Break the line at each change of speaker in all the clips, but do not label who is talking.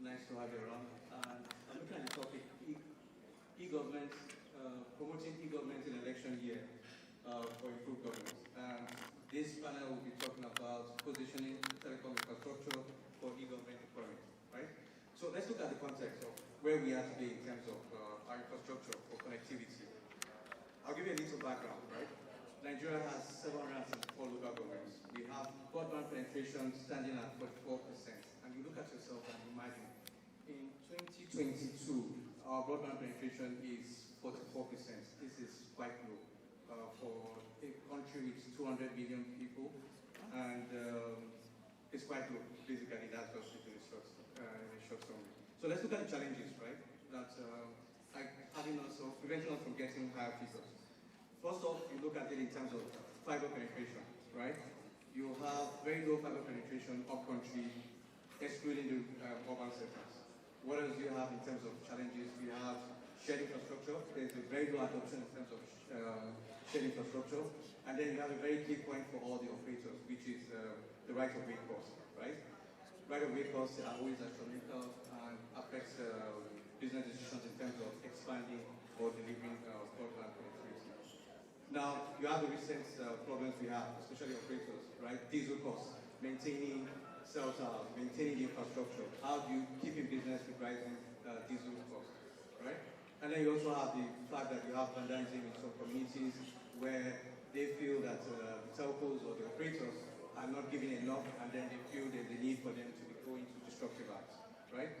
Nice to have you around. And I'm looking at the topic, e-government, promoting e-government in election year for improved governance. And this panel will be talking about positioning telecom infrastructure for e-government deployment, right? So let's look at the context of where we are today in terms of our infrastructure for connectivity. I'll give you a little background, right? Nigeria has 774 local governments. We have broadband penetration standing at 44%. And you look at yourself and imagine, in 2022, our broadband penetration is 44%. This is quite low for a country with 200 million people, and it's quite low. Basically, that's just in a short summary. So let's look at the challenges, right? That are preventing us from getting higher figures. First off, you look at it in terms of fiber penetration, right? You have very low fiber penetration up-country, excluding the urban centers. What else do you have in terms of challenges? You have shared infrastructure. There's a very low adoption in terms of shared infrastructure. And then you have a very key point for all the operators, which is the right-of-way cost, right? Right-of-way costs are always astronomical and affects business decisions in terms of expanding or delivering broadband connectivity. Now, you have the recent problems we have, especially operators, right? Diesel costs, maintaining cell towers, maintaining the infrastructure. How do you keep in business with rising diesel costs, right? And then you also have the fact that you have vandalism in some communities where they feel that the telcos or the operators are not giving enough, and then they feel there's a need for them to go into destructive acts, right?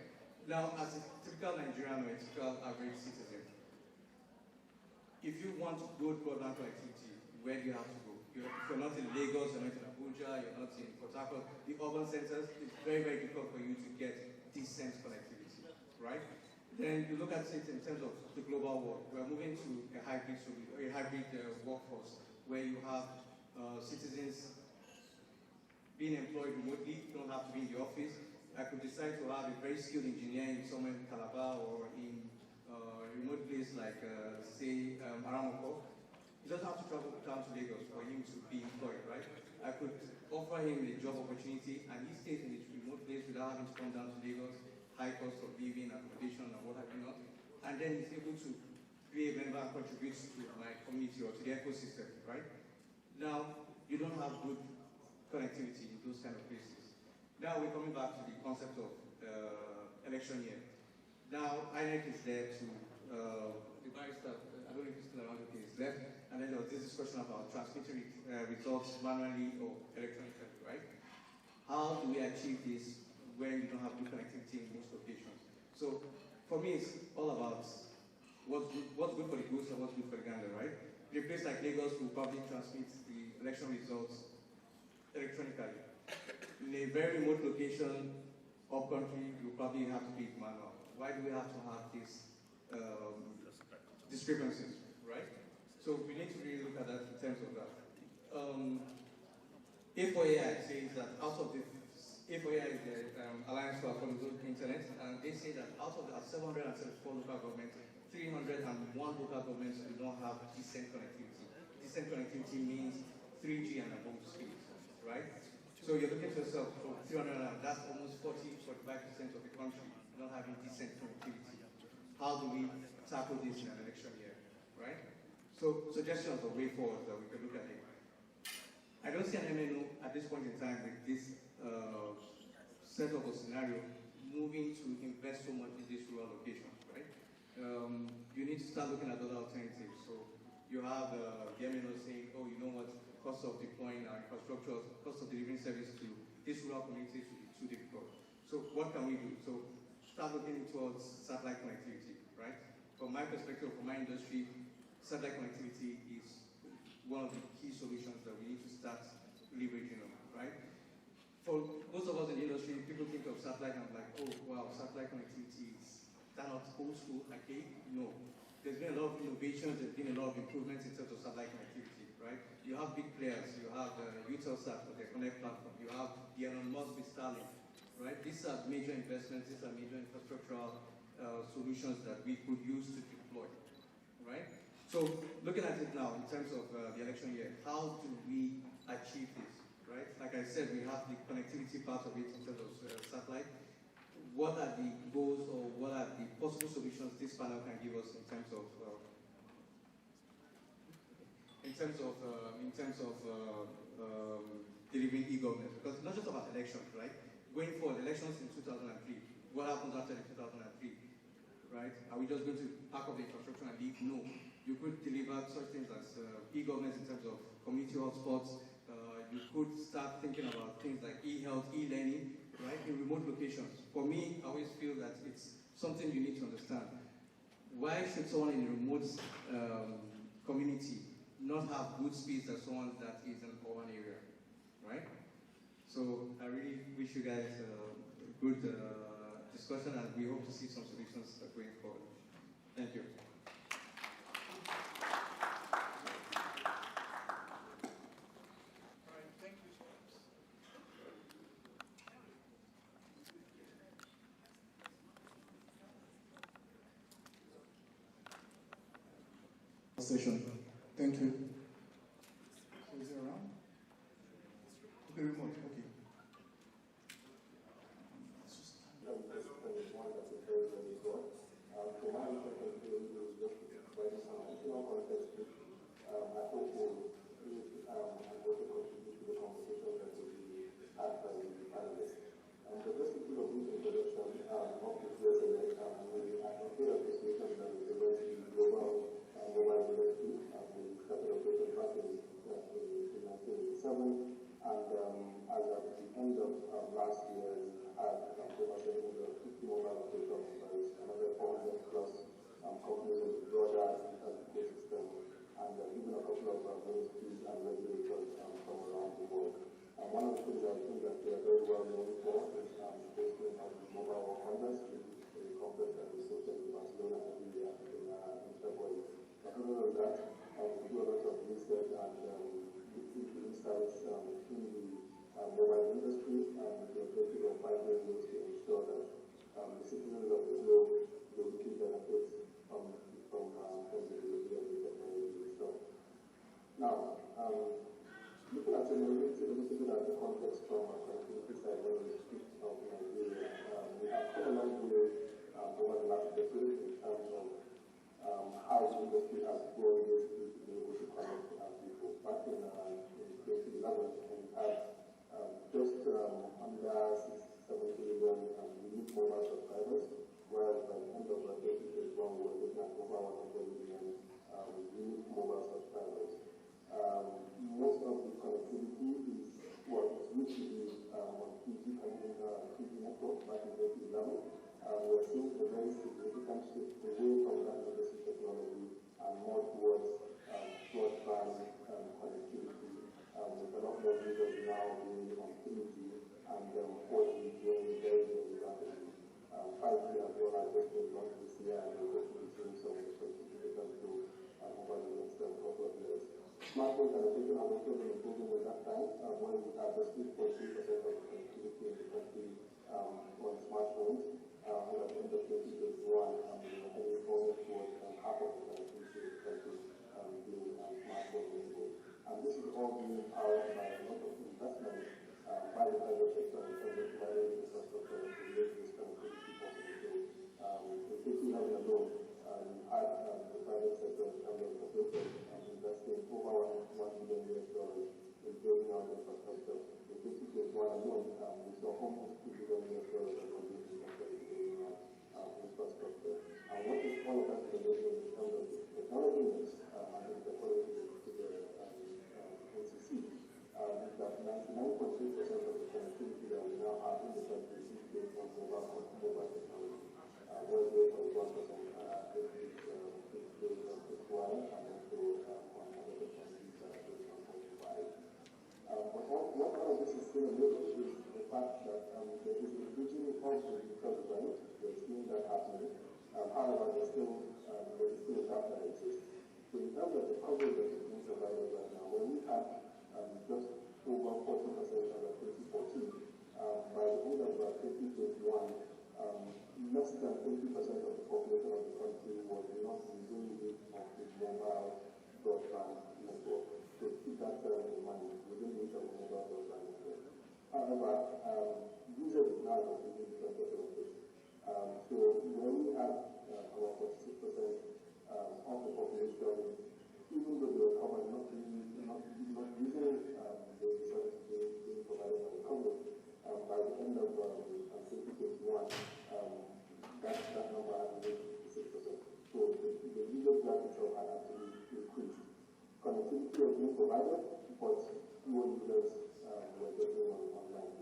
Now, as a typical Nigerian or a typical average citizen, if you want good broadband connectivity, where do you have to go? If you're not in Lagos, you're not in Abuja, you're not in Port Harcourt, the urban centers, it's very, very difficult for you to get decent connectivity, right? Then you look at it in terms of the global world. We're moving to a hybrid workforce where you have citizens being employed remotely. You don't have to be in the office. I could decide to have a very skilled engineer somewhere in Calabar or in a remote place like, say, Aramoko. He doesn't have to travel down to Lagos for him to be employed, right? I could offer him a job opportunity and he stays in a remote place without having to come down to Lagos, high cost of living, accommodation, and what have you not. And then he's able to be a member and contribute to my community or to the ecosystem, right? Now, you don't have good connectivity in those kind of places. Now we're coming back to the concept of election year. Now, IPNX is there to, the barrister, I don't know if he's still around, okay, is left, and then there was this discussion about transmitting results manually or electronically, right? How do we achieve this when you don't have good connectivity in most locations? So, for me, it's all about what's good for the goose and what's good for the gander, right? In a place like Lagos, will probably transmit the election results electronically. In a very remote location, up-country, you probably have to be manual. Why do we have to have these discrepancies, right? So we need to really look at that in terms of that. A4AI says that out of the, A4AI is the Alliance for Affordable Internet, and they say that out of the 774 local governments, 301 local governments do not have decent connectivity. Decent connectivity means 3G and above speeds, right? So you're looking to yourself, for 300, that's almost 40-45% of the country not having decent connectivity. How do we tackle this in an election year, right? So suggestions of way forward that we could look at it. I don't see an MNO at this point in time with this setup or scenario moving to invest so much in these rural locations, right? You need to start looking at other alternatives. So you have the MNO saying, oh, you know what, cost of deploying our infrastructure, cost of delivering service to these rural communities will be too difficult. So what can we do? So start looking towards satellite connectivity, right? From my perspective, from my industry, satellite connectivity is one of the key solutions that we need to start leveraging on, right? For most of us in the industry, people think of satellite and I'm like, oh, wow, satellite connectivity is that not old school, archaic? No. There's been a lot of innovations, there's been a lot of improvements in terms of satellite connectivity, right? You have big players, you have Utelsat with their Connect platform, you have the Elon Musk with Starlink, right? These are major investments, these are major infrastructural solutions that we could use to deploy, right? So looking at it now in terms of the election year, how do we achieve this, right? Like I said, we have the connectivity part of it in terms of satellite. what are the goals or what are the possible solutions this panel can give us in terms of delivering e-government? Because it's not just about elections, right? Going forward, elections in 2003, what happens after the 2003, right? Are we just going to pack up the infrastructure and leave? No. You could deliver such things as e-government in terms of community hotspots. You could start thinking about things like e-health, e-learning, right, in remote locations. For me, I always feel that it's something you need to understand. Why should someone in a remote community not have good speeds as someone that is in an urban area, right? So I really wish you guys a good discussion, and we hope to see some solutions going forward. Thank you.
Session. Thank you. So is it around? Okay, remote. Okay.
However, users now have a different set of when we have about 46% of the population, even though they were covered, not using the services being provided by the government, by the end of 2021, that number had been 6%. So the user gap itself had actually increased. Connectivity was being provided, but fewer users were getting online.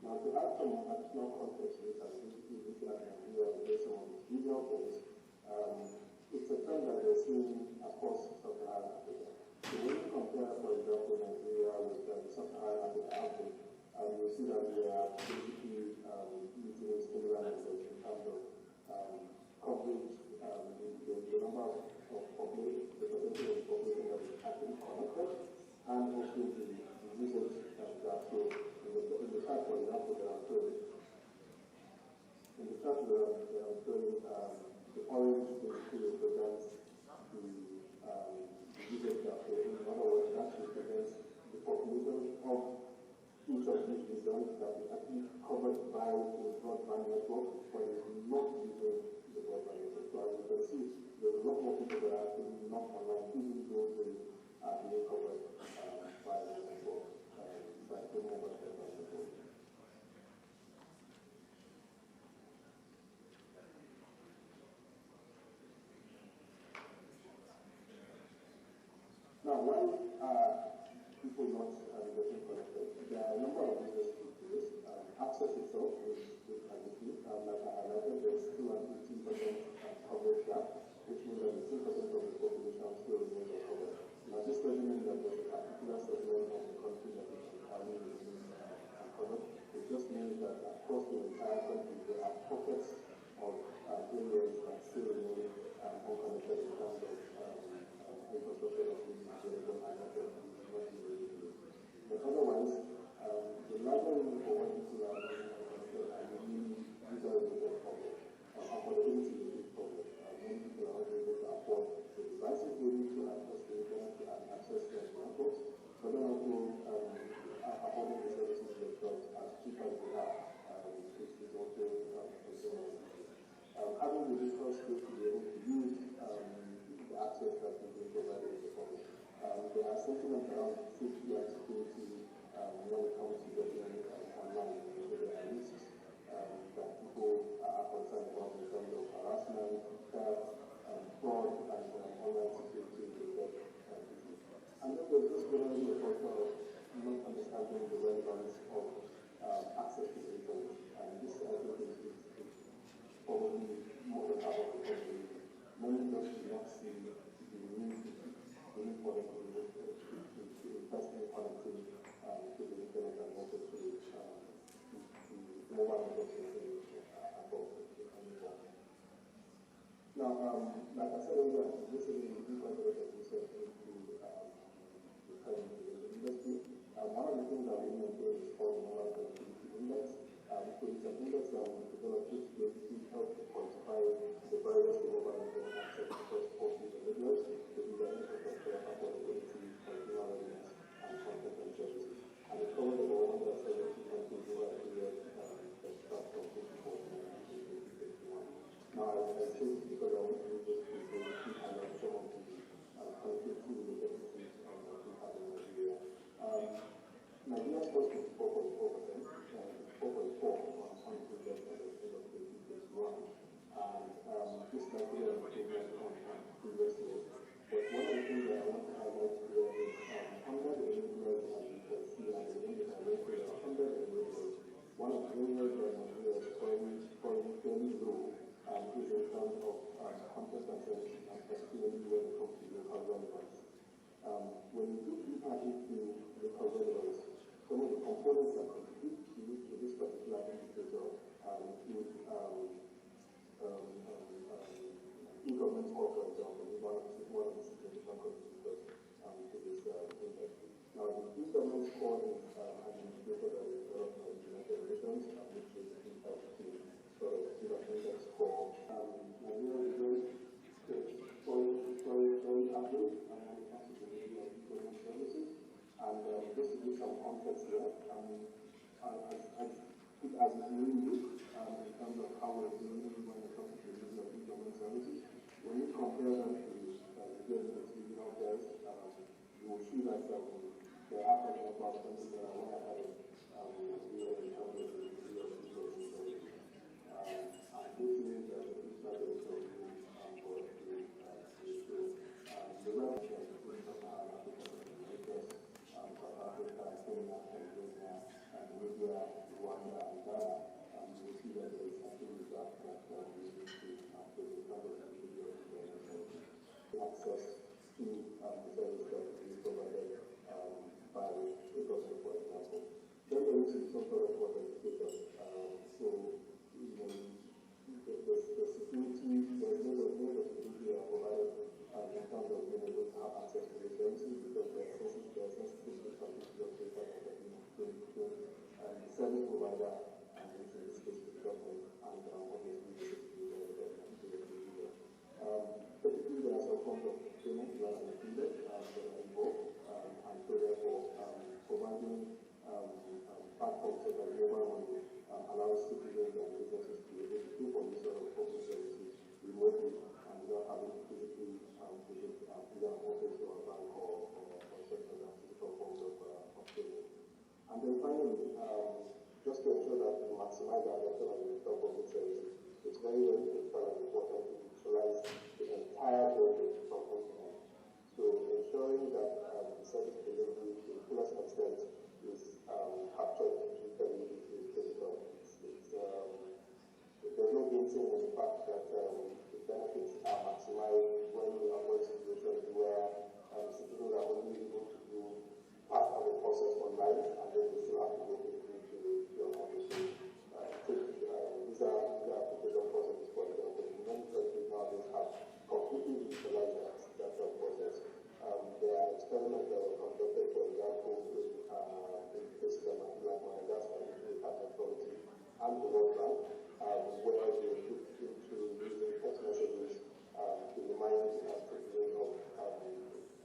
Now, to add some additional context to this, I think looking at Nigeria and some of the regional players, it's a trend that we're seeing across sub-Saharan Africa. So when you compare, for example, Nigeria with sub-Saharan Africa output, you'll see that we are basically using similar numbers in terms of coverage, the number of population, the percentage of the population that is actually connected, and also the usage that so in the chart, for example, that I'm showing, in the chart that I'm showing, the orange basically represents the usage that so in other words, that represents the population of each of these regions that is actually covered by the broadband network, but is not using the broadband network. So as you can see, there's a lot more people that are actually not online, even though they are being covered by the network, by the mobile broadband network. Now, why are people not getting connected? There are a number of reasons to this. Access itself is an issue. Like I highlighted, there's still an 18% coverage gap, which means that 18% of the population still remains uncovered. Now, this doesn't mean that there's a particular segment of the country that is entirely uncovered. It just means that across the entire country, there are pockets of areas that still remain unconnected in terms of infrastructure that is available and not available. But otherwise, the larger reason for why people are unconnected are really user-related problems. Affordability is a big problem. Many people are not able to afford the devices they need to access the internet and access their networks, but then also affording the services themselves as cheap as they are, which is also having the digital skills to be able to use the access that is being provided in the public. There are sentiments around safety and security when it comes to getting online. So there are risks that people are concerned about in terms of harassment, theft, fraud, and online security related issues. And then there's just generally a culture of not understanding the relevance of access to the internet. And this, I think, is probably more than half of the country. Many just do not see the need for them to invest in connecting to the internet and also to mobile networks above. Now, like I said earlier, this is a new quite a lot of research into the current industry. One of the things that we maintain is called the Mobile Connectivity Index. So it's an index that we developed to basically help to quantify the barriers to mobile internet access across all individuals, the user infrastructure, affordability, consumer readiness, and content and services. And it covers about 170 countries over a period that starts from 2014 to 2021. Now, I say this because I want to use this to basically highlight some of the connectivity related issues that we have in Nigeria. Nigeria's cost is 4.4%, 4.4% on the budget at the end of 2021, and this Nigeria improvement on previous years. But one of the things that I want to highlight here is under the enablers, as you can see, and the things that I mentioned under the enablers, one of the areas where Nigeria is scoring fairly low is in terms of content and services, and particularly when it comes to local relevance. When you do deeper into local relevance, some of the components that contribute to this particular indicator include e-government score, for example, is one of the significant contributors to this index. Now, the e-government score is an indicator that is developed by the United Nations, which basically helps to sort of give an index score. Nigeria is very average when it comes to the delivery of e-government services. And just to give some context here, as it really is, in terms of how we're doing when it comes to the use of e-government services. When you compare them to the regional players, you will see that there are actually about countries that are way ahead of in terms of the use of e-government services. And this means that the strategy for us to the revenue between South Africa, Kenya, Tanzania, and Libya, Rwanda, and Ghana, you will see that there is actually a gap that we need to access in terms of access to the service that is provided by the government, for example. Then there is some sort of authentication. So, you know, the security, there is no security provided in terms of being able to have access to the services because there are sensitive data that the service provider, and in this case the government, and obviously the government. Typically, there are some forms of payment that are included that are involved, and so therefore providing platforms such as mobile money allows citizens and businesses to be able to pay for these sort of public services remotely and without having to physically visit either an office or a bank or such other physical forms of payment. And then finally, just to ensure that we maximize our adoption of digital public services, it's very, very critical and important to utilize the entire range from end to end. So ensuring that the service delivery to the fullest extent is captured digitally is critical. There's no dancing in the fact that the benefits are maximized when we avoid situations where citizens are only able to do part of the process online and then they still have to go into your office. These are application processes, for example. Many countries nowadays have completely digitalized that process. There are experiments that were conducted, for example, in places like Madagascar, the Tax Authority, and the World Bank, where they looked into using text messages to remind citizens of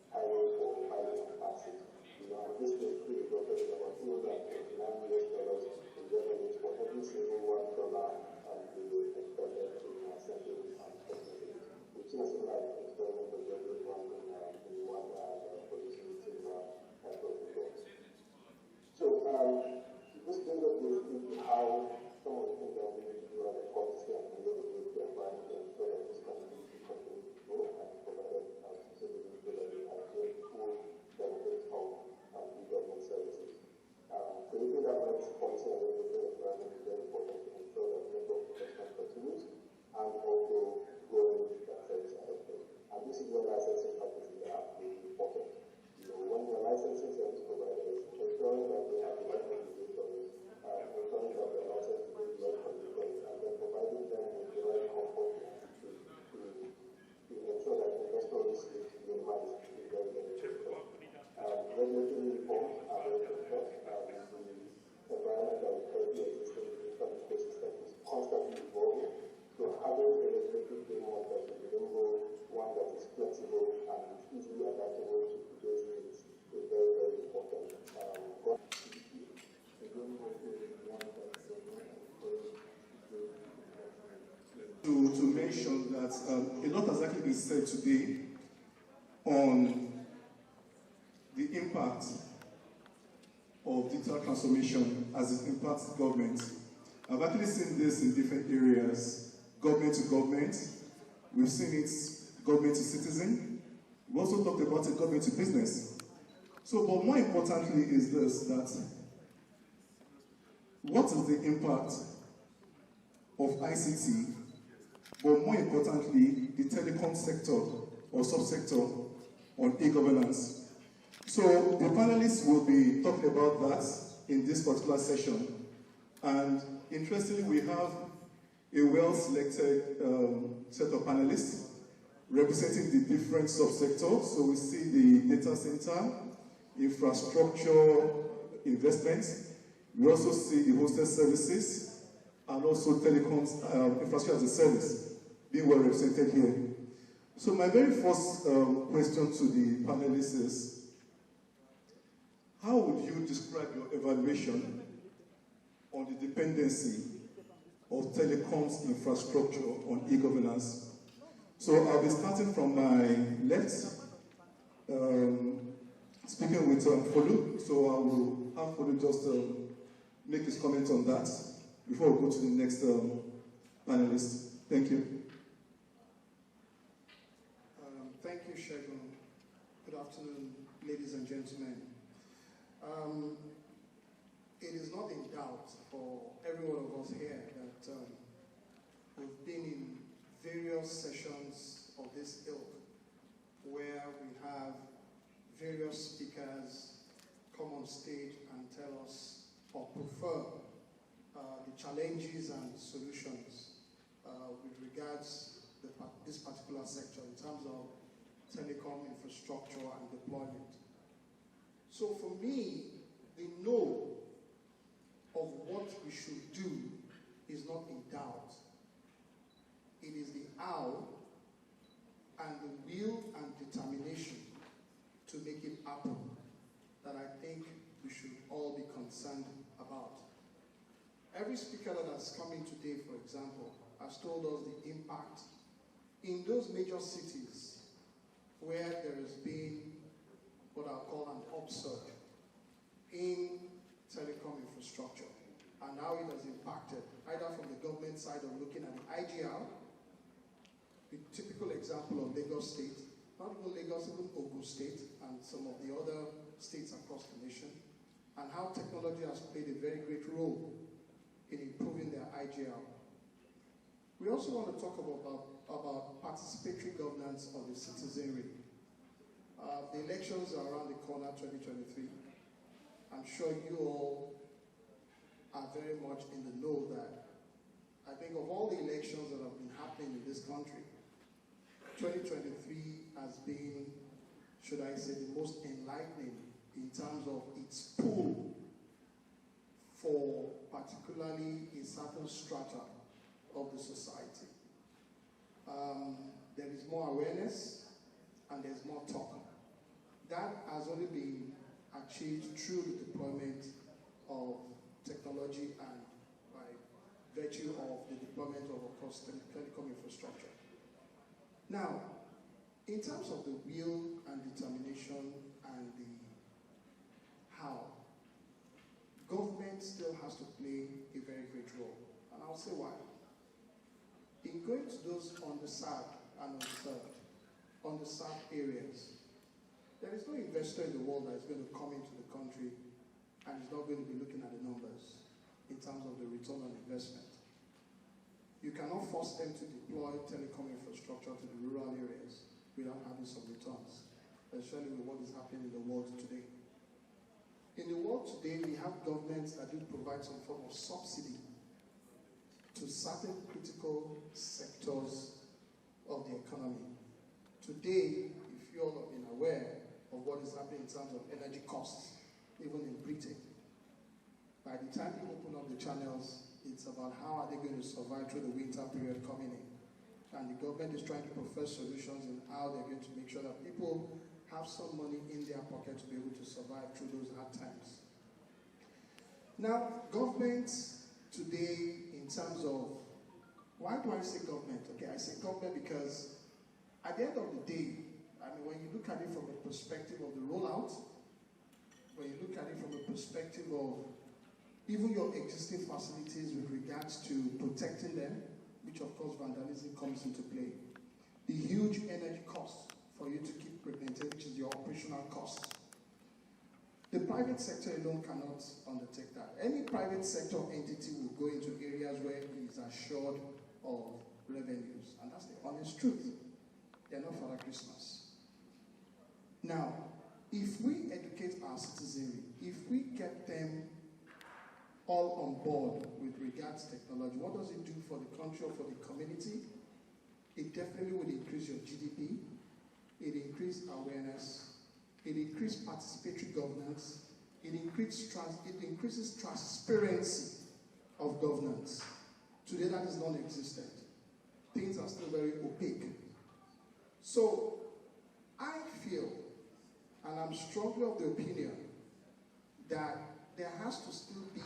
hiring for filing taxes. You know, and this was resulted in about $229 million in revenues for every single $1 they expected to send in text messages. We've seen a similar experiment of the one in Rwanda and producing similar type of results. So this brings us into how some of the things that we need to do as a policy and the environment to ensure that this country continues to grow and provided citizens so that they have the full benefits of e-government services. Creating that right policy and regulatory environment is very important to ensure that network investment continues and also growing that service adoption. And this is where licensing practices are absolutely important. You know, when you're licensing service providers, ensuring that they have the right regulations, ensuring that they're licensed to do the right conditions, and then providing them with the right comfort to ensure that investor risk is minimized is very, very critical. Regulatory reforms are very critical. The environment that we currently exist in the digital ecosystem is constantly evolving. So having a regulatory framework that is nimble, one that is flexible and is easily adaptable to today's needs is very, very important.
To mention that a lot has actually been said today on the impact of digital transformation as it impacts government. I've actually seen this in different areas, government to government. We've seen it government to citizen. We also talked about it government to business. So, but more importantly is this, that what is the impact of ICT, but more importantly, the telecom sector or subsector on e-governance? So the panelists will be talking about that in this particular session. And interestingly, we have a well-selected set of panelists representing the different subsectors. So we see the data center, infrastructure, investments. We also see the hosted services and also telecoms, infrastructure as a service being well represented here. So my very first question to the panelists is, how would you describe your evaluation on the dependency of telecoms infrastructure on e-governance. So I'll be starting from my left, speaking with Folu. So I will have Folu just make his comments on that before we go to the next panelist. Thank you.
Thank you, Segun. Good afternoon, ladies and gentlemen. It is not in doubt for every one of us here that we've been in various sessions of this ilk where we have various speakers come on stage and tell us or prefer the challenges and solutions with regards to this particular sector in terms of telecom infrastructure and deployment. So for me, the know of what we should do is not in doubt. It is the how and the will and determination to make it happen that I think we should all be concerned about. Every speaker that has come in today, for example, has told us the impact in those major cities where there has been what I'll call an upsurge in telecom infrastructure and how it has impacted either from the government side of looking at the IGR, the typical example of Lagos State, not even Lagos, even Ogun State and some of the other states across the nation, and how technology has played a very great role in improving their IGR. We also want to talk about participatory governance of the citizenry. The elections are around the corner, 2023. I'm sure you all are very much in the know that I think of all the elections that have been happening in this country, 2023 has been, should I say, the most enlightening in terms of its pull for particularly a certain strata of the society. There is more awareness and there's more talk. That has only been achieved through the deployment of technology and by virtue of the deployment of course, telecom infrastructure. Now, in terms of the will and determination and the how, government still has to play a very great role. And I'll say why. In going to those underserved and underserved areas, there is no investor in the world that is going to come into the country and is not going to be looking at the numbers in terms of the return on investment. You cannot force them to deploy telecom infrastructure to the rural areas without having some returns, especially with what is happening in the world today. In the world today, we have governments that do provide some form of subsidy to certain critical sectors of the economy. Today, if you all have been aware of what is happening in terms of energy costs, even in Britain, by the time you open up the channels, it's about how are they going to survive through the winter period coming in. And the government is trying to profess solutions in how they're going to make sure that people have some money in their pocket to be able to survive through those hard times. Now, government today, in terms of, why do I say government? Okay, I say government because at the end of the day, I mean, when you look at it from the perspective of the rollout, when you look at it from the perspective of even your existing facilities with regards to protecting them, which of course vandalism comes into play, the huge energy costs for you to keep maintaining, which is your operational costs. The private sector alone cannot undertake that. Any private sector entity will go into areas where it is assured of revenues, and that's the honest truth. They're not Father Christmas. Now, if we educate our citizenry, if we get them all on board with regards to technology, what does it do for the country or for the community? It definitely would increase your GDP, it increases awareness, it increases participatory governance, it increases transparency of governance. Today that is non-existent. Things are still very opaque. So I feel, and I'm strongly of the opinion, that there has to still be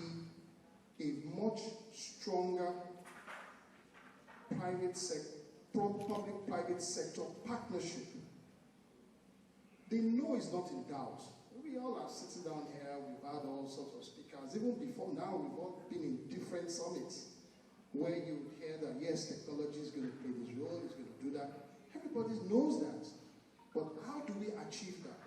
a much stronger public-private sector partnership. They know it's not in doubt. We all are sitting down here, we've had all sorts of speakers. Even before now, we've all been in different summits where you hear that, yes, technology is going to play this role, it's going to do that. Everybody knows that. But how do we achieve that?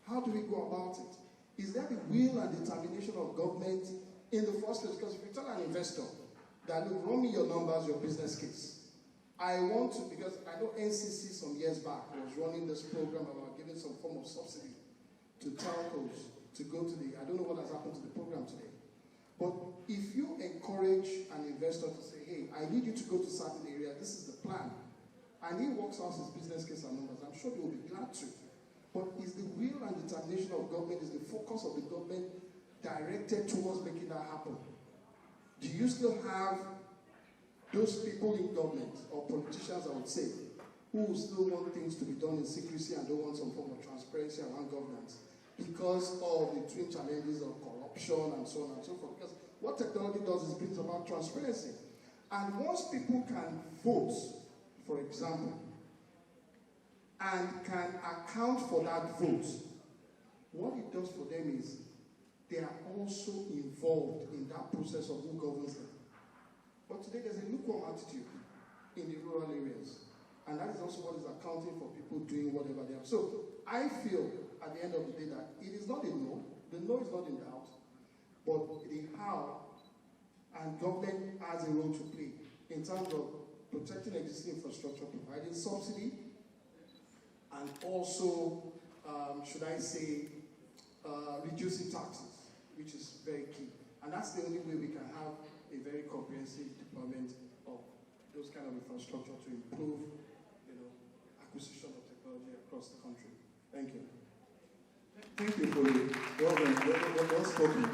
How do we go about it? Is there the will and determination of government in the first place? Because if you tell an investor that, look, run me your numbers, your business case. I want to, because I know NCC some years back was running this program about giving some form of subsidy to telcos to go to the, I don't know what has happened to the program today. But if you encourage an investor to say, hey, I need you to go to certain area, this is the plan, and he works out his business case and numbers, I'm sure they will be glad to. But is the will and determination of government, is the focus of the government directed towards making that happen? Do you still have those people in government, or politicians, I would say, who still want things to be done in secrecy and don't want some form of transparency around governance because of the twin challenges of corruption and so on and so forth? Because what technology does is brings about transparency. And once people can vote, for example, and can account for that vote, what it does for them is they are also involved in that process of who governs them. But today there's a lukewarm attitude in the rural areas. And that is also what is accounting for people doing whatever they have. So I feel at the end of the day that it is not a no. The no is not in doubt. But the how, and government has a role to play in terms of protecting existing infrastructure, providing subsidy, and also, should I say, reducing taxes, which is very key. And that's the only way we can have a very comprehensive deployment of those kind of infrastructure to improve, acquisition of technology across the country. Thank you.
Thank you, Folu. Well spoken.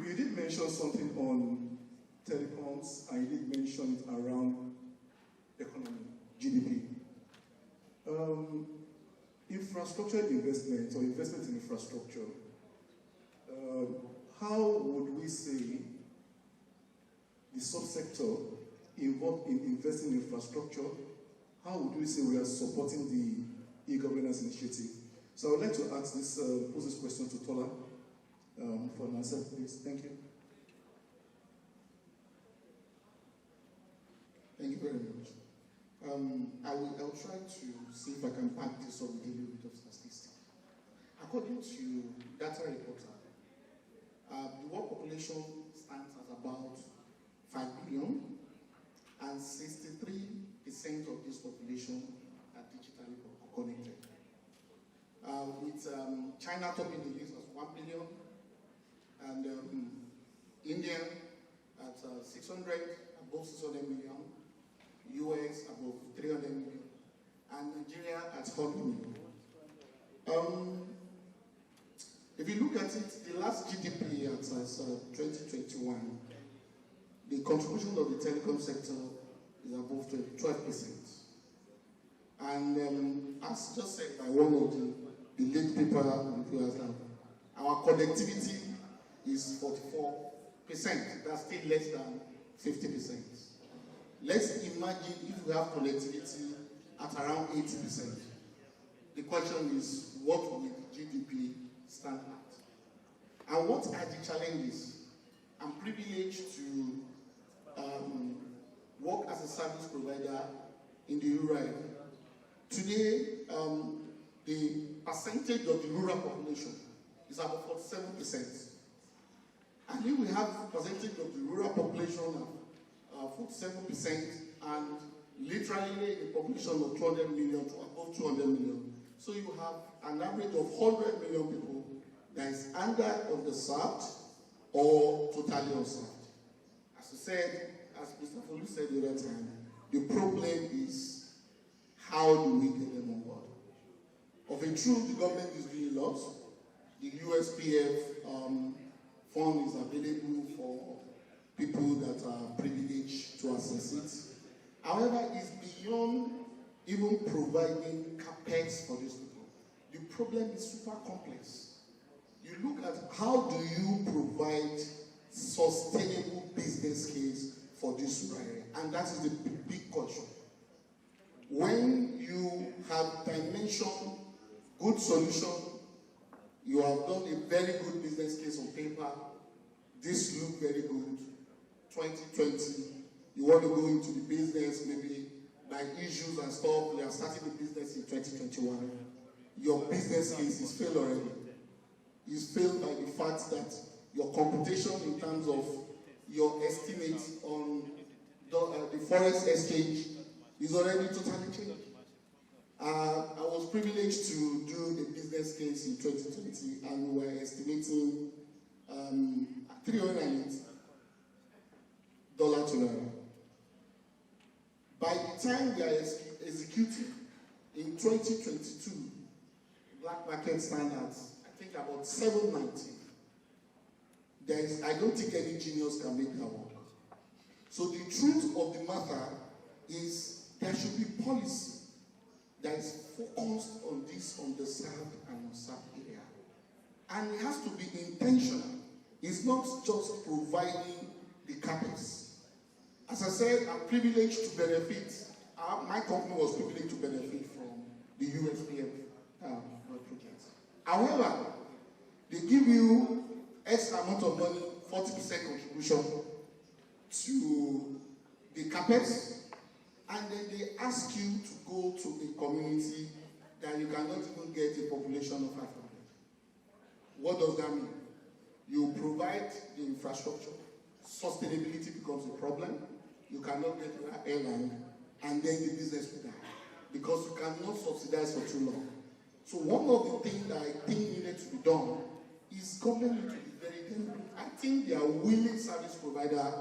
You did mention something on telecoms, and you did mention it around economy, GDP. Infrastructure investment or investment in infrastructure, how would we say the subsector involved in investing in infrastructure, how would we say we are supporting the e-governance initiative? So I would like to ask this, pose this question to Tola for an answer, please. Thank you.
Thank you very much. I will try to see if I can pack this up with a little bit of statistics. According to Data Reporter, the world population stands at about 5 billion, and 63% of this population are digitally connected. With China topping the list as 1 billion, and India at 600, above 600 million, US above 300 million, and Nigeria at 100 million. If you look at it, the last GDP at 2021, the contribution of the telecom sector is above 12%. And as just said by one of the late people, our connectivity is 44%. That's still less than 50%. Let's imagine if we have connectivity at around 80%. The question is, what will GDP stand at? And what are the challenges? I'm privileged to work as a service provider in the rural area. Today, the percentage of the rural population is about 47%. And if we have a percentage of the rural population of 47%, and literally a population of 200 million to above 200 million, so you have an average of 100 million people that is under underserved or totally unserved. As I said, as Mr. Folu said the other time, the problem is how do we get them on board? Of a truth, the government is doing a lot. The USPF fund is available for people that are privileged to access it. However, it's beyond even providing capex for these people. The problem is super complex. You look at how do you provide sustainable business case for this area, and that is the big question. When you have dimensioned good solution, you have done a very good business case on paper, this look very good, 2020, you want to go into the business, maybe by issues and stuff, you are starting the business in 2021, your business case is failed already. It's failed by the fact that your computation in terms of your estimate on the forex exchange is already totally changed. I was privileged to do the business case in 2020, and we were estimating $308 to naira. By the time we are executing in 2022, black market standards, I think about 790. I don't think any genius can make that work. So the truth of the matter is there should be policy that is focused on this underserved and unserved area. And it has to be intentional. It's not just providing the capital. As I said, I'm privileged to benefit. My company was privileged to benefit from the USPF projects. However, they give you X amount of money, 40% contribution to the CAPEX, and then they ask you to go to a community that you cannot even get a population of 500. What does that mean? You provide the infrastructure, sustainability becomes a problem, you cannot get an airline, and then the business will die because you cannot subsidize for too long. So one of the things that I think needed to be done is government to be very deliberate. I think they are willing service provider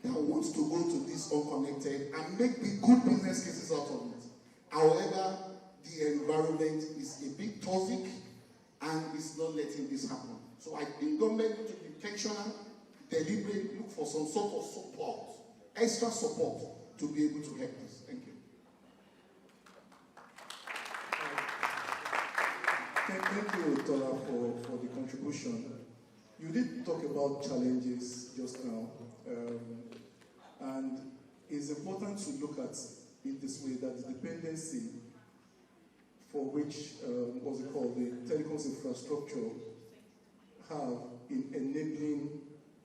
that wants to go to this unconnected and make the good business cases out of it. However, the environment is a bit toxic and it's not letting this happen. So I think government needs to be intentional, deliberate, look for some sort of support, extra support to be able to help us. Thank you.
Thank you, Tola, for the contribution. You did talk about challenges just now, and it's important to look at it this way, that the dependency for which, what's it called, the telecoms infrastructure have in enabling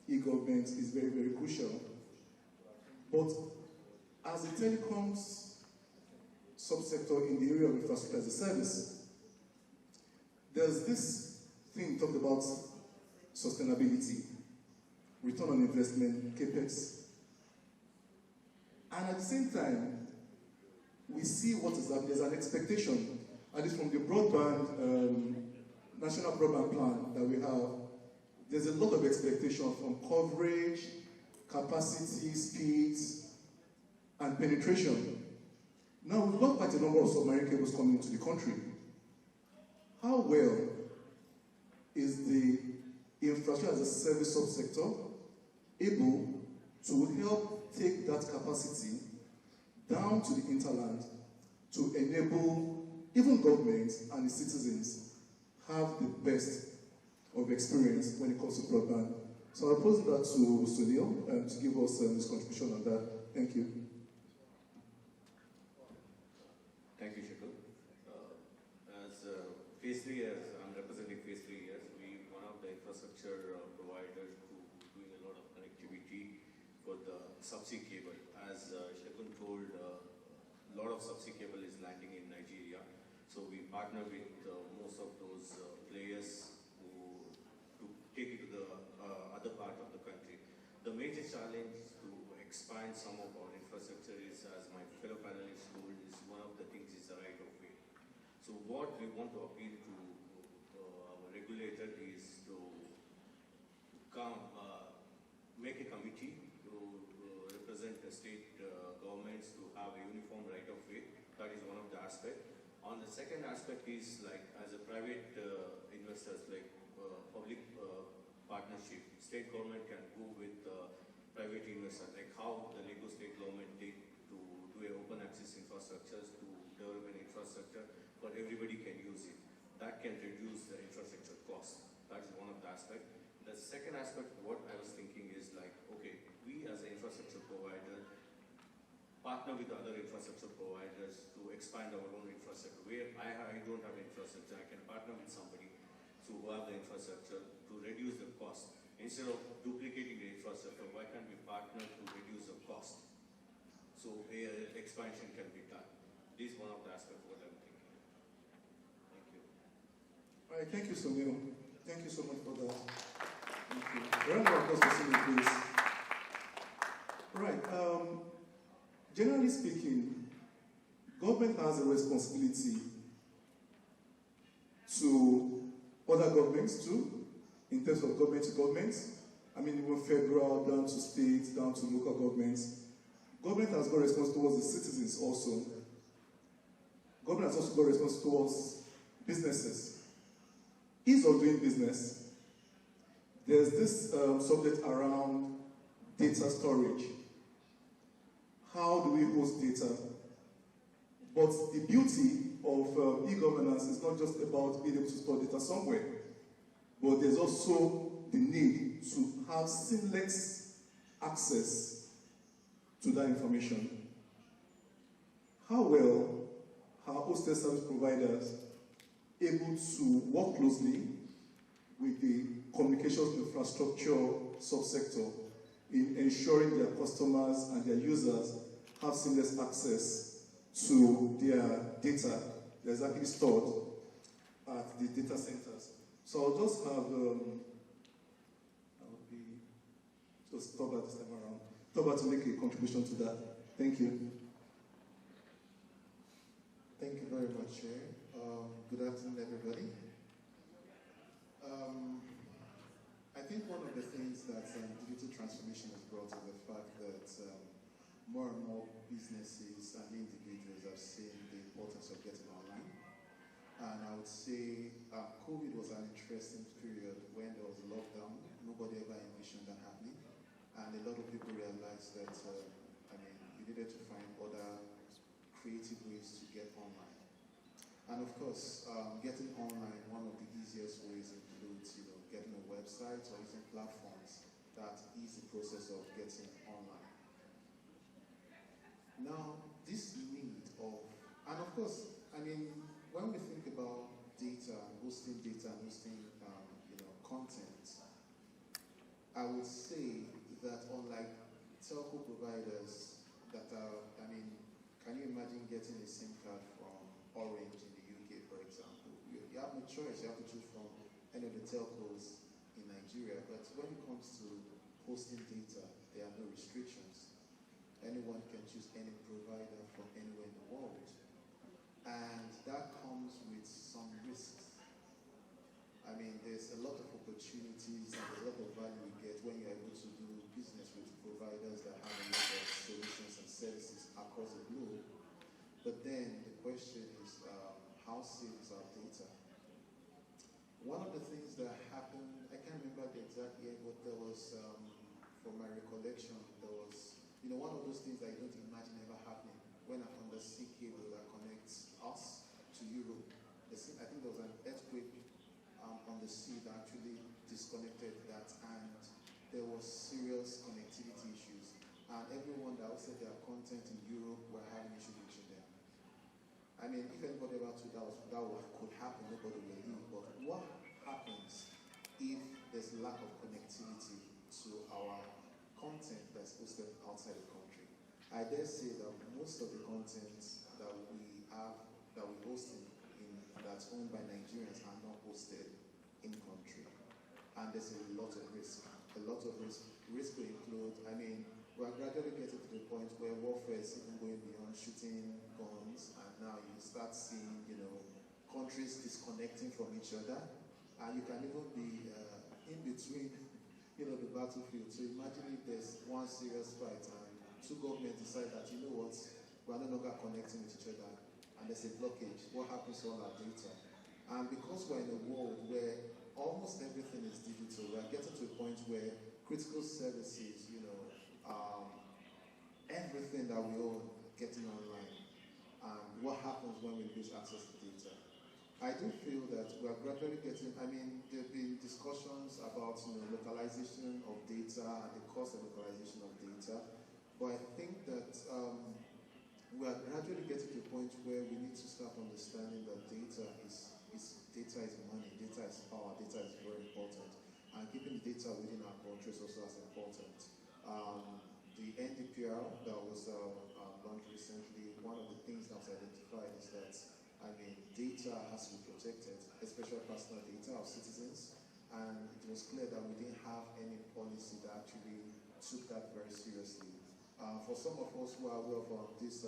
e-government is very, very crucial. But as a telecoms subsector in the area of infrastructure as a service, there's this thing talked about sustainability, return on investment, CAPEX. And at the same time, we see what is happening. There's an expectation, at least from the broadband, national broadband plan that we have, there's a lot of expectation from coverage, capacity, speeds, and penetration. Now, we've got quite a number of submarine cables coming into the country. How well is the infrastructure as a service subsector able to help take that capacity down to the hinterland to enable even governments and the citizens have the best of experience when it comes to broadband? So I'll pose that to Sunil to give us his contribution on that. Thank you.
Thank you, Shikul. As Phase 3 years, I'm representing Phase 3 years. We one of the infrastructure providers who doing a lot of connectivity for the subsea cable. As Shikul told, a lot of subsea cable is landing in Nigeria. So we partner with most of those players to take it to the other part of the country. The major challenge to expand some of our infrastructure is, as my fellow panelists told, is one of the things is the right of way. So what we want to appeal to our regulator is to make a committee to represent the state governments to have a uniform right of way. That is one of the aspects. On the second aspect is like as a private investors, like public partnership, state government can go with private investors, like how the Lagos state government did to do a open access infrastructures to develop an infrastructure, but everybody can use it. That can reduce the infrastructure cost. That is one of the aspects. The second aspect, what I was thinking is like, okay, we as an infrastructure provider partner with other infrastructure providers to expand our own infrastructure. Where I don't have infrastructure, I can partner with somebody who have the infrastructure to reduce the cost. Instead of duplicating the infrastructure, why can't we partner to reduce the cost? So expansion can be done. This is one of the aspects of what I'm thinking. Thank you.
All right, thank you, Sunil. Thank you so much for that. Thank you. Round of applause for Sunil, please. All right. Generally speaking, government has a responsibility to other governments too, in terms of government to government. I mean, even federal, down to state, down to local governments. Government has got responsibility towards the citizens also. Government has also got responsibility towards businesses. Ease of doing business. There's this subject around data storage. How do we host data? But the beauty of e-governance is not just about being able to store data somewhere, but there's also the need to have seamless access to that information. How well are hosted service providers able to work closely with the communications infrastructure subsector in ensuring their customers and their users have seamless access to their data that's actually stored at the data centers? So I'll just have, just Toba this time around. Toba to make a contribution to that. Thank you.
Thank you very much, Chair. Good afternoon, everybody. I think one of the things that digital transformation has brought is the fact that more and more businesses and individuals have seen the importance of getting online. And I would say COVID was an interesting period when there was a lockdown. Nobody ever envisioned that happening. And a lot of people realized that, you needed to find other creative ways to get online. And of course, getting online, one of the easiest ways includes, getting a website or using platforms that ease the process of getting online. Now, this need of, and of course, when we think about data and hosting content, I would say that unlike telco providers that are, can you imagine getting a SIM card from Orange in the UK, for example? You have no choice. You have to choose from any of the telcos in Nigeria. But when it comes to hosting data, there are no restrictions. Anyone can choose any provider from anywhere in the world. And that comes with some risks. There's a lot of opportunities and a lot of value you get when you're able to do business with providers that have a lot of solutions and services across the globe. But then the question is, how safe is our data? One of the things that happened, I can't remember the exact year, but there was, from my recollection, there was, one of those things that you don't imagine ever happening, when an undersea cable that connects us to Europe. I think there was an earthquake on the sea that actually disconnected that, and there was serious connectivity issues. And everyone that hosted their content in Europe were having issues reaching them. If anybody ever thought that could happen, nobody will leave. But what happens if there's lack of connectivity to our content that's hosted outside the country? I dare say that most of the content that we have, that we host that's owned by Nigerians are not hosted in country. And there's a lot of risk. A lot of risk. Risk will include, we're gradually getting to the point where warfare is even going beyond shooting guns, and now you start seeing, countries disconnecting from each other, and you can even be in between, the battlefield. So imagine if there's one serious fight and two governments decide that, we're no longer connecting with each other, and there's a blockage. What happens to all our data? And because we're in a world where almost everything is digital, we're getting to a point where critical services, everything that we own getting online. And what happens when we lose access to data? I do feel that we are gradually getting, there have been discussions about localization of data and the cost of localization of data, but I think that understanding that data is money, data is power, data is very important. And keeping the data within our country is also as important. The NDPR that was launched recently, one of the things that was identified is that, data has to be protected, especially personal data of citizens. And it was clear that we didn't have any policy that actually took that very seriously. For some of us who are aware of these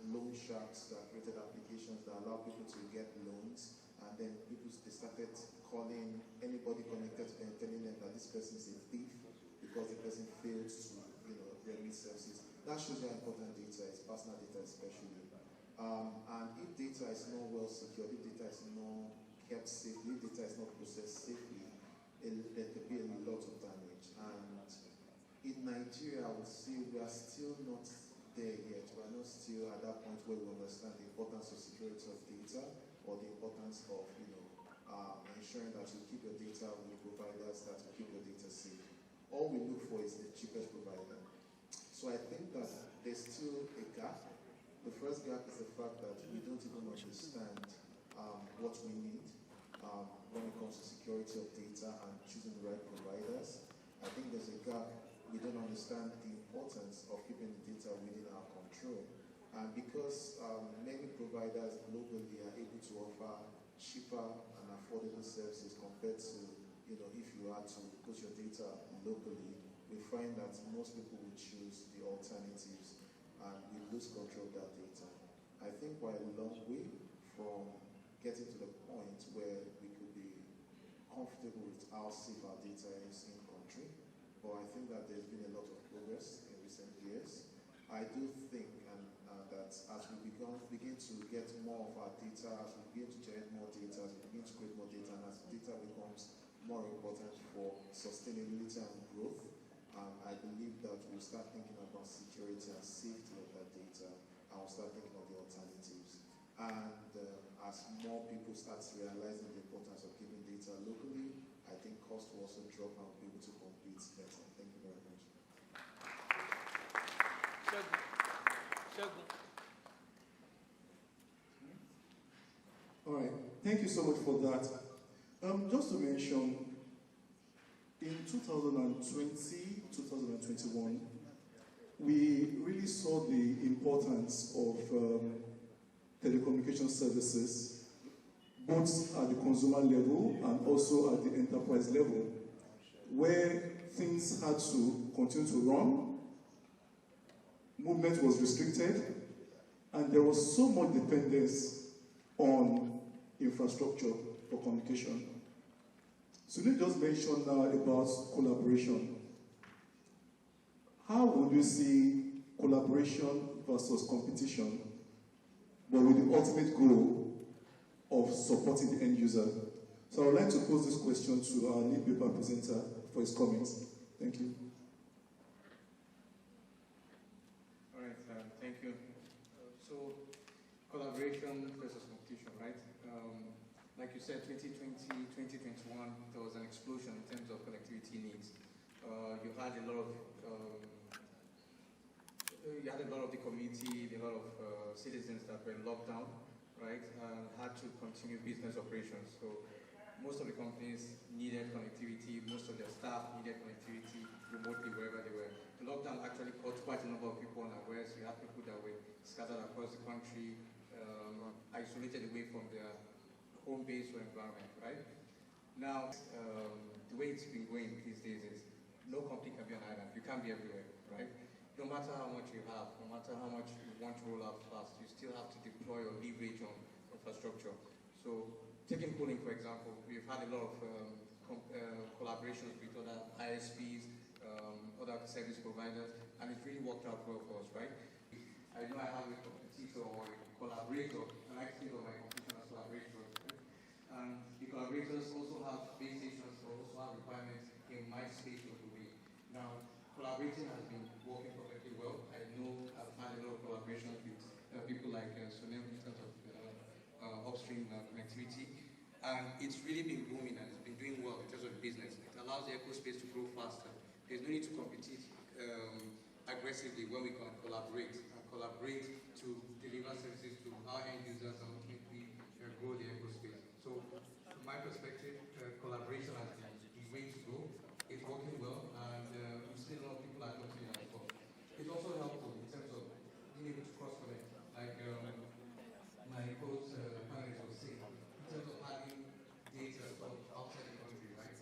loan sharks that created applications that allow people to get loans, and then they started calling anybody connected to them, telling them that this person is a thief because the person failed to, remit services. That shows how important data is, personal data especially. And if data is not well secured, if data is not kept safely, if data is not processed safely, there could be a lot of damage. And in Nigeria, I would say we are still not there yet. We are not still at that point where we understand the importance of security of data or the importance of, ensuring that you keep your data with providers that will keep your data safe. All we look for is the cheapest provider. So I think that there's still a gap. The first gap is the fact that we don't even understand what we need when it comes to security of data and choosing the right providers. I think there's a gap. We don't understand the importance of keeping the data within our control. And because many providers globally are able to offer cheaper and affordable services compared to, if you had to put your data locally, we find that most people will choose the alternatives and we lose control of that data. I think we're a long way from getting to the point where we could be comfortable with how safe our data is in country, but I think that there's been a lot of progress in recent years. I do think that as we begin to get more of our data, as we begin to generate more data, as we begin to create more data, and as data becomes more important for sustainability and growth, I believe that we'll start thinking about security and safety of that data, and we'll start thinking of the alternatives. And as more people start realizing the importance of keeping data locally, I think cost will also drop and we'll be able to compete better. Thank you very much.
All right, thank you so much for that. Just to mention, in 2020, 2021, we really saw the importance of telecommunication services, both at the consumer level and also at the enterprise level, where things had to continue to run, movement was restricted, and there was so much dependence on infrastructure for communication. So let's just mention now about collaboration. How would you see collaboration versus competition, but with the ultimate goal of supporting the end user? So I would like to pose this question to our lead paper presenter for his comments. Thank you.
All right, thank you. So collaboration versus competition, right? Like you said, 2020, 2021, there was an explosion in terms of connectivity needs. You had a lot of the community, a lot of citizens that were locked down, right, and had to continue business operations. So most of the companies needed connectivity, most of their staff needed connectivity remotely wherever they were. The lockdown actually caught quite a number of people unawares. You had people that were scattered across the country, isolated away from their home base or environment, right? Now, the way it's been going these days is no company can be an island. You can't be everywhere, right? No matter how much you have, no matter how much you want to roll out fast, you still have to deploy or leverage on infrastructure. So, taking Coollink, for example, we've had a lot of collaborations with other ISPs, other service providers, and it's really worked out well for us, right? I know I have a competitor or a collaborator, and I think of my competition as collaborators, right? And the collaborators also have base stations, also have requirements in my space of the way. Now, collaborating has been working perfectly well. I know I've had a lot of collaborations with people like Sonem in terms of upstream connectivity, and it's really been booming and it's been doing well in terms of business. It allows the ecospace to grow faster. There's no need to compete aggressively when we can collaborate and collaborate to deliver services to our end users and ultimately grow the ecospace. So, from my perspective, collaboration has been the way to go. It's working well, and we see a lot of people adopting it as well. It's also helpful in terms of being able to cross-connect, like my coach panelist was saying, in terms of having data from outside the country, right?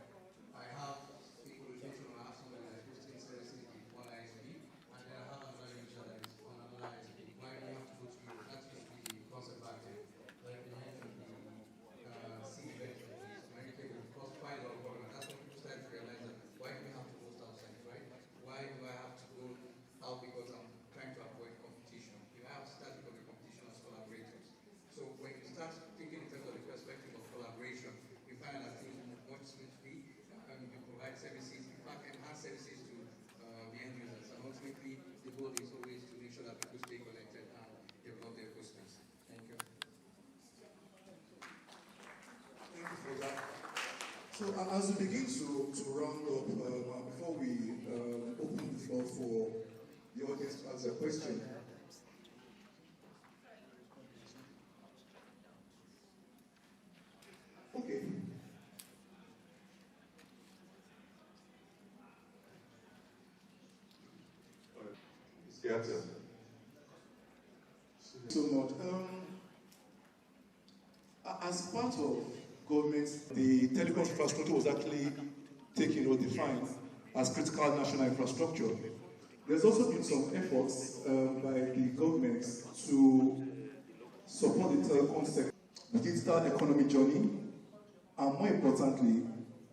I have a location where I have somebody that's hosting services with one ISP, and then I have another user that is on another ISP. Why do we have to go to Europe? That used to be the concept back then. Like you mentioned, the sea venture, America will cost quite a lot of money, and that's when people start to realize that why do we have to host outside, right? Why do I have to go out because I'm trying to avoid competition? You have to start because of competition as collaborators. So when you start thinking in terms of the perspective of collaboration, you find that things move much smoothly, and you provide services, in fact, enhance services to the end users. And ultimately, the goal is always to make sure that people stay connected and develop their ecospace. Thank you.
Thank you for that. So as we begin to round up, before we open the floor for the audience to ask a question, okay. So much. As part of government, the telecom infrastructure was actually taken or defined as critical national infrastructure. There's also been some efforts by the government to support the telecom sector, the digital economy journey, and more importantly,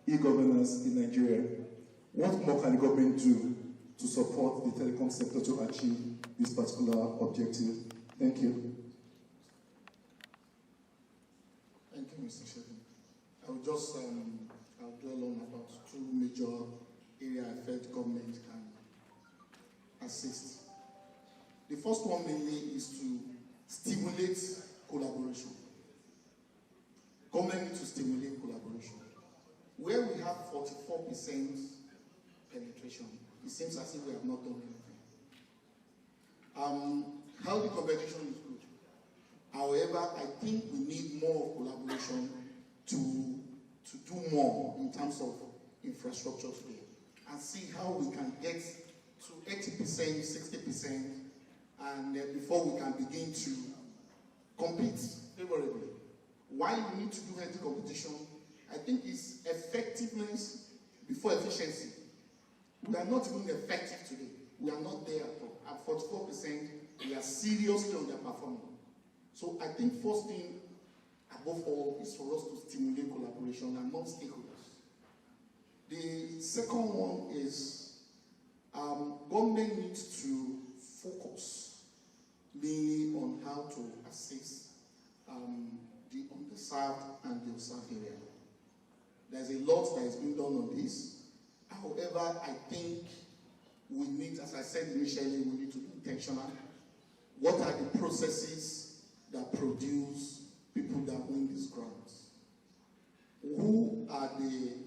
e-governance in Nigeria. What more can the government do to support the telecom sector to achieve this particular objective? Thank you.
Thank you, Mr. Segun. I will just I'll dwell on about two major areas I felt government can assist. The first one mainly is to stimulate collaboration. Government needs to stimulate collaboration. Where we have 44% penetration, it seems as if we have not done anything. Healthy competition is good. However, I think we need more collaboration to do more in terms of infrastructure today and see how we can get to 80%, 60%, and before we can begin to compete favorably. Why we need to do healthy competition, I think it's effectiveness before efficiency. We are not even effective today. We are not there at all. At 44%, we are seriously underperforming. So I think first thing, above all, is for us to stimulate collaboration among stakeholders. The second one is government needs to focus mainly on how to assist the underserved and the observed area. There's a lot that is being done on this. However, I think we need, as I said initially, we need to be intentional. What are the processes that produce people that win these grants? Who are the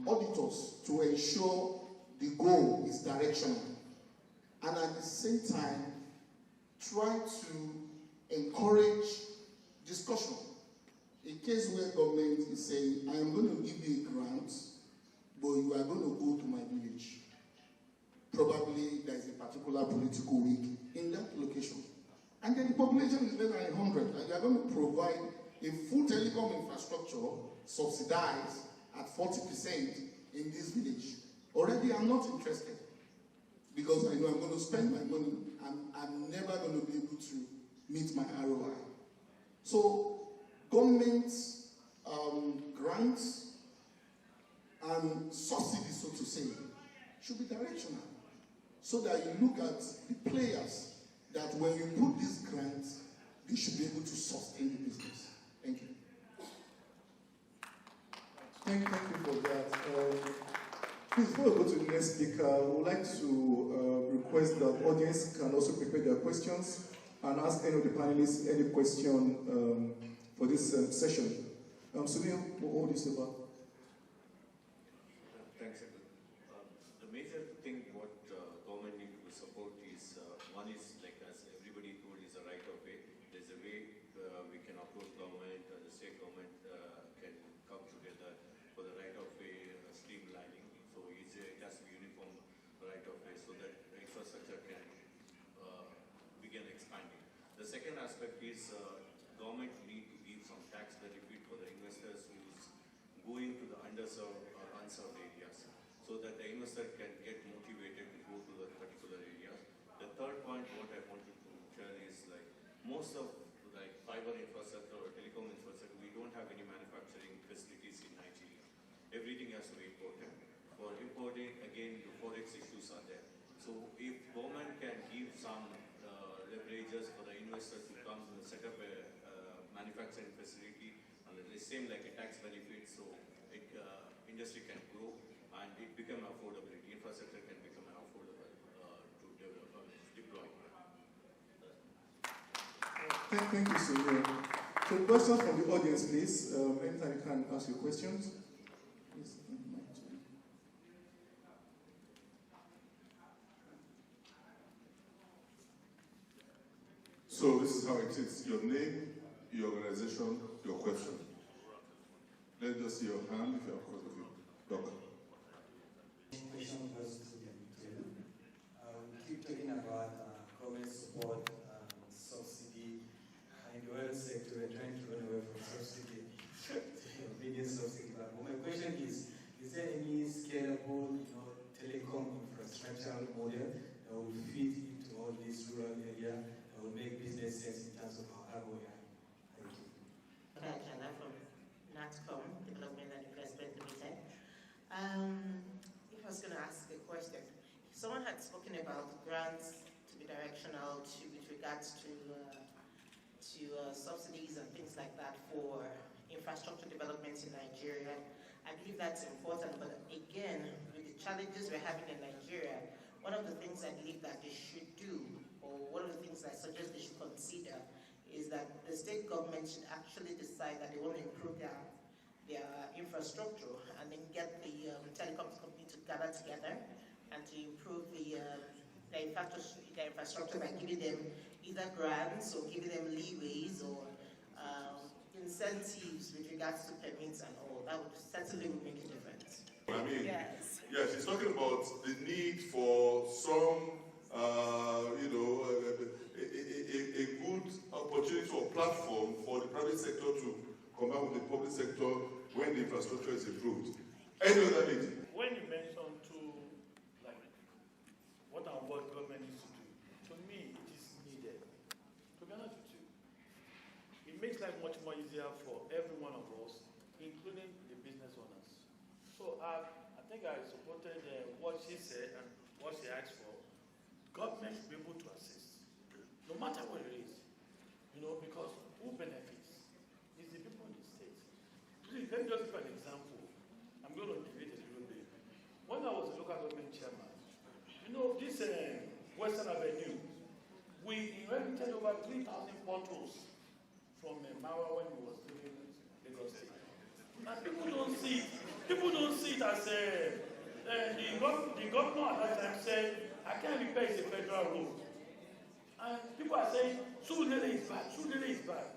auditors to ensure the goal is directional? And at the same time, try to encourage discussion. In case where government is saying, I am going to give you a grant, but you are going to go to my village. Probably there is a particular political week in that location. And then the population is less than 100, and you are going to provide a full telecom infrastructure subsidized at 40% in this village. Already I'm not interested, because I know I'm going to spend my money and I'm never going to be able to meet my ROI. So government grants and subsidies, so to say, should be directional, so that you look at the players that when you put these grants, they should be able to sustain the business. Thank you.
Thank you for that. Please, before we go to the next speaker, I would like to request that the audience can also prepare their questions and ask any of the panelists any question for this session. Sunil, what do you say about?
Thanks, Segun. The major thing what government needs to support is one One is, like as everybody told, is a right of way. There's a way we can approach government, the state government can come together for the right of way streamlining. So it has to be uniform right of way so that the infrastructure can begin expanding. The second aspect is government need to give some tax benefit for the investors who's going to the underserved or unserved areas, so that the investor can get motivated to go to the particular areas. The third point, what I wanted to tell is, like, most of like fiber infrastructure or telecom infrastructure, we don't have any manufacturing facilities in Nigeria. Everything has to be imported. For importing, again, the forex issues are there. So if government can give some leverages for the investor to come and set up a manufacturing facility, and the same like a tax benefit, so it, industry can grow and it become affordability. Infrastructure can become affordable to develop and deploy.
Thank you, sir. So questions from the audience, please. Anytime you can ask your questions. Please.
So this is how it is. Your name, your organization, your question. Let's just see your hand if you have a question. Doctor.
Question goes to the detail. We keep talking about government support, subsidy, in the oil sector. We're trying to run away from subsidy, median subsidy. But my question is there any scalable, telecom infrastructure model that will fit into all these rural areas that will make business sense in terms of our ROI? Thank you.
From NATCOM, Development and Investment Limited. If I was going to ask a question, someone had spoken about grants to be directional with regards to subsidies and things like that for infrastructure development in Nigeria. I believe that's important, but again, with the challenges we're having in Nigeria, one of the things I believe that they should do, or one of the things I suggest they should consider, is that the state government should actually decide that they want to improve their infrastructure and then get the telecoms company to gather together and to improve their infrastructure by giving them either grants or giving them leeways or incentives with regards to permits and all. That would certainly make a difference.
I mean,
yes.
Yeah, she's talking about the need for some, a good opportunity or platform for the private sector to combine with the public sector when the infrastructure is improved. Any other lady?
When you mention what government needs to do, to me it is needed. To be honest with you, it makes life much more easier for every one of us, including the business owners. So I think I supported what she said and what she asked for. Government should be able to assist, no matter what it is, because who benefits is the people in the state. Please, let me just give an example. I'm going to deviate a little bit. When I was a local government chairman, this Western Avenue, we inherited over 3,000 portals from Tamawa when he was living in Lagos State. And people don't see it as the governor at that time said, I can't repair a federal road. And people are saying, Surulere is bad.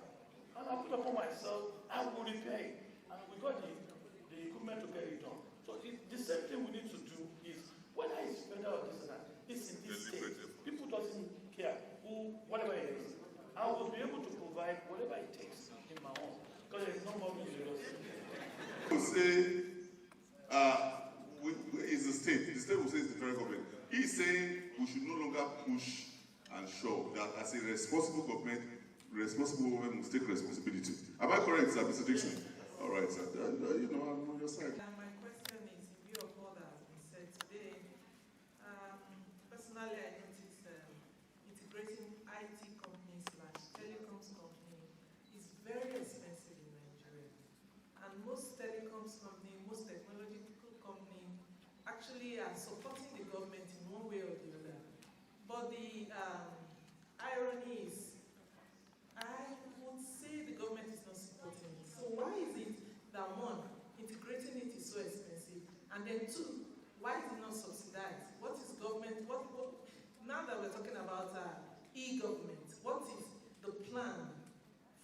And I put upon myself, I will repair it. And we got the equipment to get it done. So the same thing we need to do is, whether it's federal or this and that, it's in this state. People doesn't care whatever it is. I will be able to provide whatever it takes in my own. Because there's no more music.
Will say, it's the state. The state will say it's the federal government. He's saying we should no longer push and show that as a responsible government must take responsibility. Am I correct, sir, Mr. Dixon? All right, sir. I'm on your side.
My question is, in view of all that has been said today, personally I noticed integrating IT companies / telecoms company is very expensive in Nigeria. And most telecoms company, most technological company actually are supporting the government in one way or the other. But the irony is, I would say the government is not supporting it. So why is it that one, integrating it is now that we're talking about e-government, what is the plan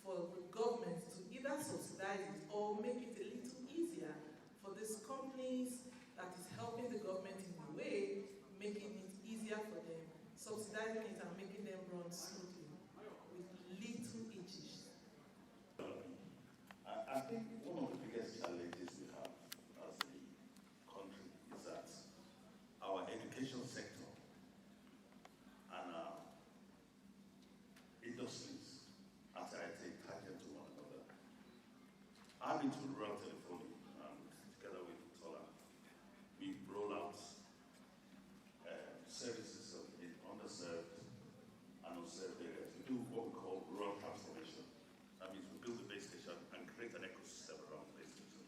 for the government to either subsidize it or make it a little easier for these companies that is helping the government in a way, making it easier for them, subsidizing it and making them run smoothly with little issues?
I think one of the biggest challenges we have as a country is that our education sector and our industries are tangent to one another. I'm into rural telephony, and together with Tola, we roll out services in underserved and unserved areas. We do what we call rural transformation. That means we build a base station and create an ecosystem around the base station.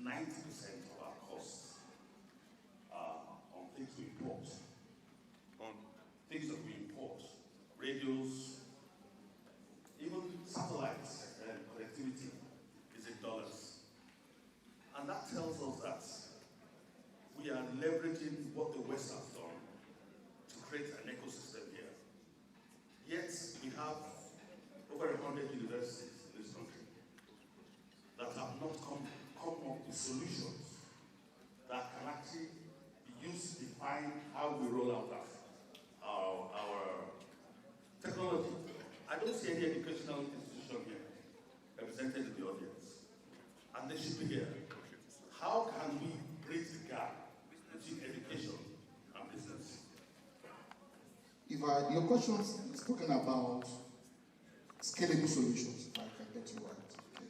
90% of our costs are on things we import. On things that we import, radios, even satellites and connectivity is in dollars. And that tells us that we are leveraging what the West has done to create an ecosystem here. Yet we have over 100 universities in this country that have not come up with solutions that can actually be used to define how we roll out our technology. I don't see any educational institution here represented in the audience, and they should be here. How can we bridge the gap between education and business?
Your question is talking about scalable solutions, if I can get you right. Okay.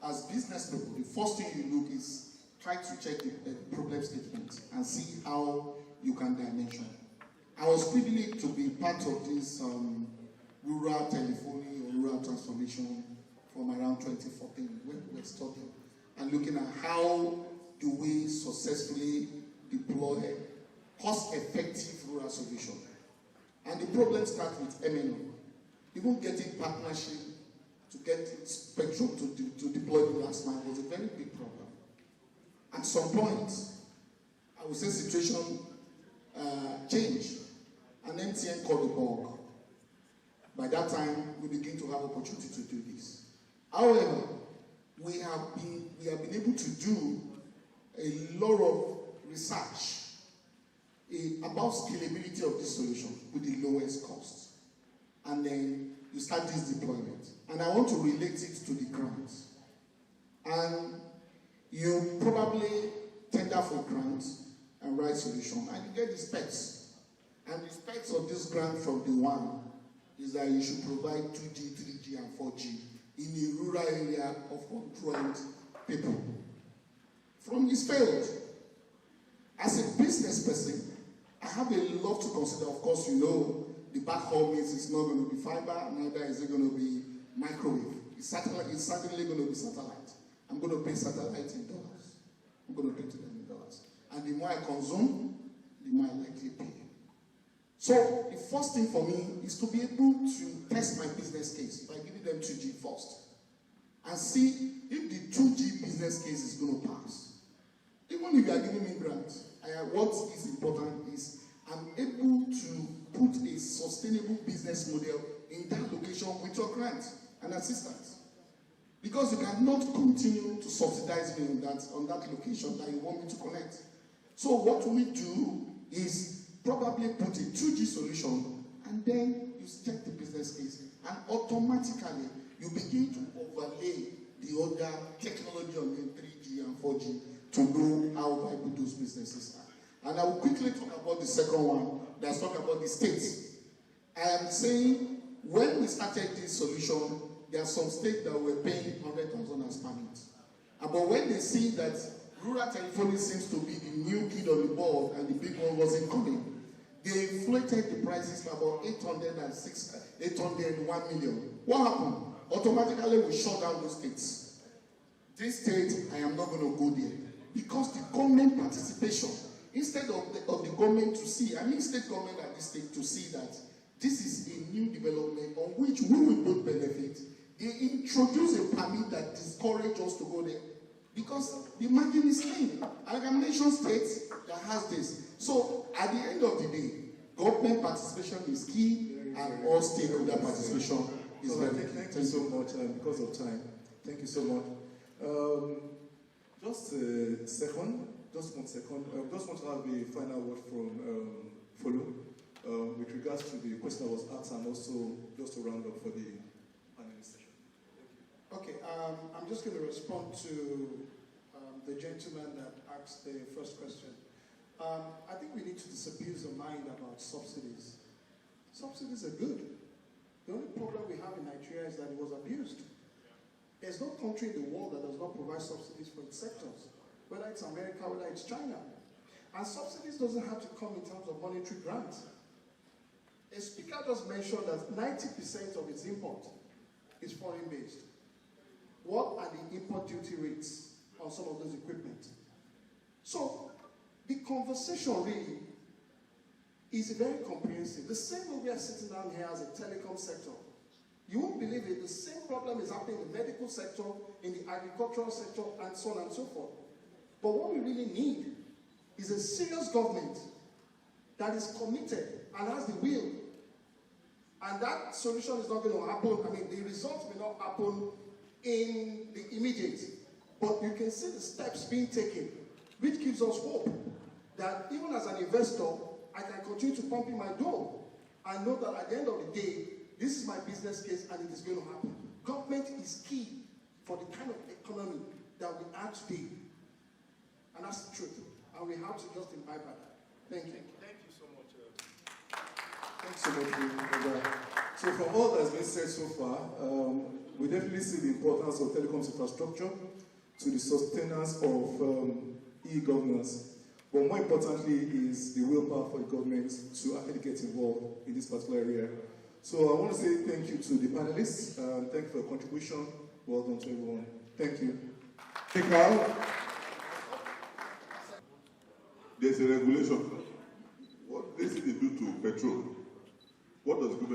As business people, the first thing you look is try to check the problem statement and see how you can dimension. I was privileged to be part of this rural telephony or rural transformation from around 2014 when we were studying and looking at how do we successfully deploy cost-effective rural solution. And the problem starts with MNO. Even getting partnership to get spectrum to deploy the last mile was a very big problem. At some point, I would say situation changed, and MTN called the bug. By that time, we begin to have opportunity to do this. However, we have been able to do a lot of research about scalability of this solution with the lowest cost. And then you start this deployment. And I want to relate it to the grants. And you probably tender for grants and write solution, and you get the specs. And the specs of this grant from the one is that you should provide 2G, 3G, and 4G in a rural area of 100 people. From this failed. As a business person, I have a lot to consider. Of course, you know, the backhaul means it's not going to be fiber, neither is it going to be microwave. It's certainly going to be satellite. I'm going to pay satellite in dollars. I'm going to pay to them in dollars. And the more I consume, the more I likely pay. So the first thing for me is to be able to test my business case by giving them 2G first and see if the 2G business case is going to pass. Even if you are giving me grants, what is important is I'm able to put a sustainable business model in that location with your grant and assistance. Because you cannot continue to subsidize me on that location that you want me to connect. So what we do is probably put a 2G solution and then you check the business case and automatically you begin to overlay the other technology on the 3G and 4G to know how viable those businesses are. And I will quickly talk about the second one, that's talk about the states. I am saying when we started this solution, there are some states that were paying 100,000 as permit. But when they see that rural telephony seems to be the new kid on the board and the big one wasn't coming, they inflated the prices by about 801 million. What happened? Automatically we shut down those states. This state, I am not going to go there. Because the government participation, instead of the government to see, I mean state government at this state to see that this is a new development on which we will both benefit, they introduce a permit that discourages us to go there. Because the margin is clean. And I can mention states that has this. So at the end of the day, government participation is key, and all stakeholder participation is very key.
Thank you so much, because of time. Thank you so much. Just a second, just 1 second. I just want to have a final word from Folu with regards to the question that was asked, and also just to round up for the panelist session.
Okay, I'm just going to respond to the gentleman that asked the first question. I think we need to disabuse the mind about subsidies. Subsidies are good. The only problem we have in Nigeria is that it was abused. There's no country in the world that does not provide subsidies for its sectors, whether it's America, whether it's China. And subsidies doesn't have to come in terms of monetary grants. A speaker just mentioned that 90% of its import is foreign-based. What are the import duty rates on some of those equipment? So the conversation really is very comprehensive. The same way we are sitting down here as a telecom sector. You won't believe it, the same problem is happening in the medical sector, in the agricultural sector, and so on and so forth. But what we really need is a serious government that is committed and has the will. And that solution is not going to happen, the results may not happen in the immediate, but you can see the steps being taken, which gives us hope that even as an investor, I can continue to pump in my dough and know that at the end of the day, this is my business case and it is going to happen. Government is key for the kind of economy that we are today. And that's the truth. And we have to just imbibe that. Thank you.
Thank you so much.
Thanks so much, So from all that's been said so far, we definitely see the importance of telecoms infrastructure to the sustenance of e-governance. But more importantly is the willpower for the government to actually get involved in this particular area. So I want to say thank you to the panelists. Thank you for your contribution. Well done to everyone. Thank you.
Kamal, there's a regulation. What does it do to petrol? What does government